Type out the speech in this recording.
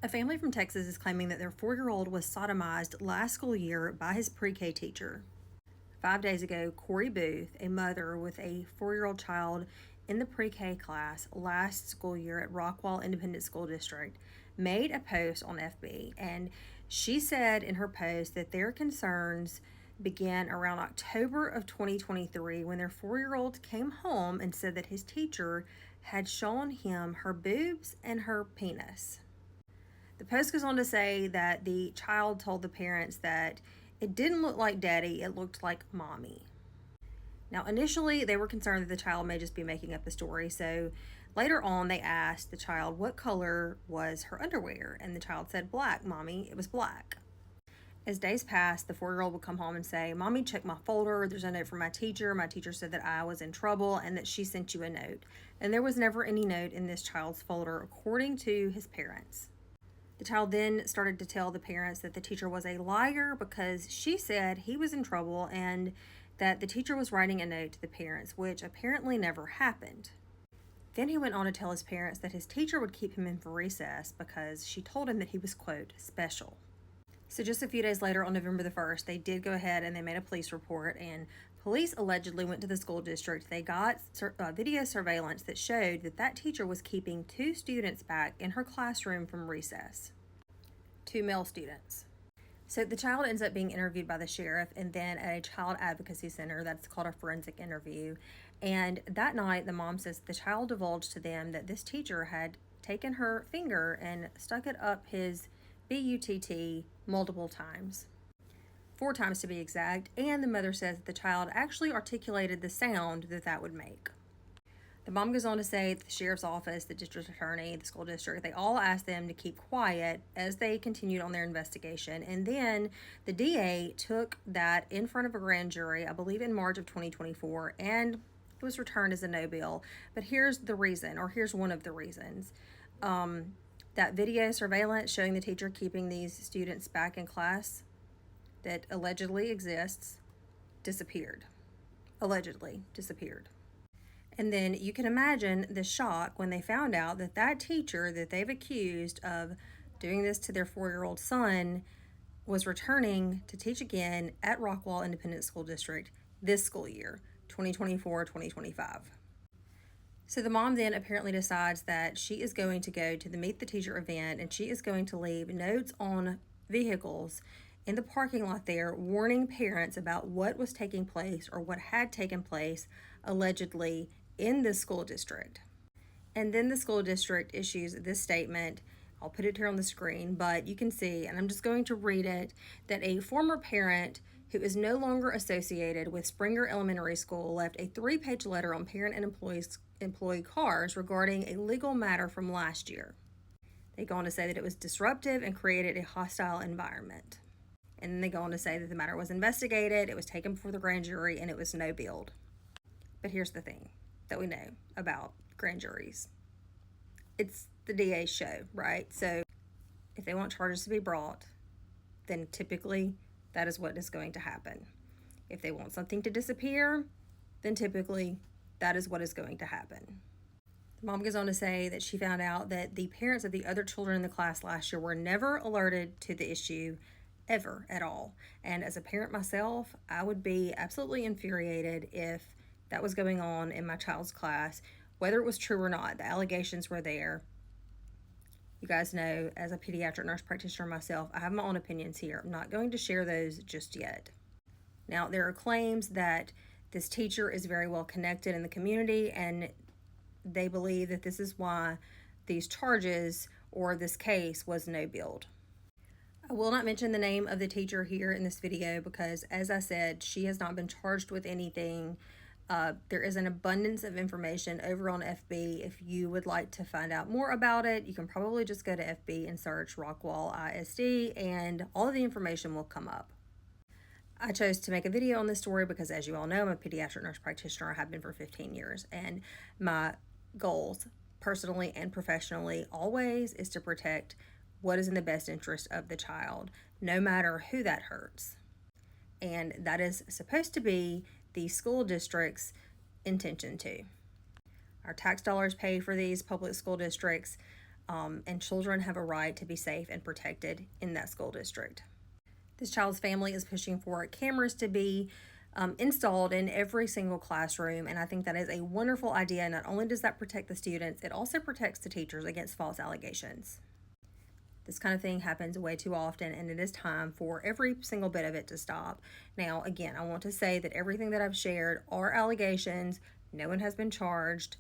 A family from Texas is claiming that their 4-year-old was sodomized last school year by his pre-K teacher. 5 days ago, Corey Booth, a mother with a 4-year-old child in the pre-K class last school year at Rockwall Independent School District, made a post on FB, and she said in her post that their concerns began around October of 2023 when their 4-year-old came home and said that his teacher had shown him her boobs and her penis. The post goes on to say that the child told the parents that it didn't look like daddy, it looked like mommy. Now, initially, they were concerned that the child may just be making up the story, so later on, they asked the child what color was her underwear, and the child said, "Black, mommy, it was black." As days passed, the 4-year-old would come home and say, "Mommy, check my folder. There's a note from my teacher. My teacher said that I was in trouble and that she sent you a note." And there was never any note in this child's folder, according to his parents. The child then started to tell the parents that the teacher was a liar because she said he was in trouble and that the teacher was writing a note to the parents, which apparently never happened. Then he went on to tell his parents that his teacher would keep him in for recess because she told him that he was, quote, special. So just a few days later, on November the 1st, they did go ahead and they made a police report, and police allegedly went to the school district. They got video surveillance that showed that that teacher was keeping 2 students back in her classroom from recess. 2 male students. So the child ends up being interviewed by the sheriff and then at a child advocacy center. That's called a forensic interview. And that night, the mom says the child divulged to them that this teacher had taken her finger and stuck it up his butt multiple times. 4 times to be exact. And the mother says that the child actually articulated the sound that that would make. The mom goes on to say that the sheriff's office, the district attorney, the school district, they all asked them to keep quiet as they continued on their investigation. And then the DA took that in front of a grand jury, I believe in March of 2024, and it was returned as a no bill. But here's the reason, or here's one of the reasons. That video surveillance showing the teacher keeping these students back in class that allegedly exists disappeared. Allegedly disappeared. And then you can imagine the shock when they found out that that teacher that they've accused of doing this to their 4-year-old son was returning to teach again at Rockwall Independent School District this school year, 2024-2025. So the mom then apparently decides that she is going to go to the Meet the Teacher event, and she is going to leave notes on vehicles in the parking lot there warning parents about what was taking place or what had taken place allegedly in the school district. And then the school district issues this statement. I'll put it here on the screen, but you can see, and I'm just going to read it, that a former parent who is no longer associated with Springer Elementary School left a 3-page letter on parent and employee cars regarding a legal matter from last year. They go on to say that it was disruptive and created a hostile environment. And then they go on to say that the matter was investigated, it was taken before the grand jury, and it was no billed. But here's the thing that we know about grand juries. It's the DA's show, right? So if they want charges to be brought, then typically that is what is going to happen. If they want something to disappear, then typically that is what is going to happen. The mom goes on to say that she found out that the parents of the other children in the class last year were never alerted to the issue ever at all. And as a parent myself, I would be absolutely infuriated if that was going on in my child's class, whether it was true or not. The allegations were there. You guys know, as a pediatric nurse practitioner myself, I have my own opinions here. I'm not going to share those just yet. Now, there are claims that this teacher is very well connected in the community, and they believe that this is why these charges or this case was no billed. I will not mention the name of the teacher here in this video because, as I said, she has not been charged with anything. There is an abundance of information over on FB. If you would like to find out more about it, you can probably just go to FB and search Rockwall ISD, and all of the information will come up. I chose to make a video on this story because, as you all know, I'm a pediatric nurse practitioner. I have been for 15 years, and my goals, personally and professionally, always is to protect what is in the best interest of the child, no matter who that hurts. And that is supposed to be the school district's intention too. Our tax dollars pay for these public school districts. and children have a right to be safe and protected in that school district. This child's family is pushing for cameras to be installed in every single classroom, and I think that is a wonderful idea. Not only does that protect the students, it also protects the teachers against false allegations. This kind of thing happens way too often, and it is time for every single bit of it to stop. Now, again, I want to say that everything that I've shared are allegations. No one has been charged.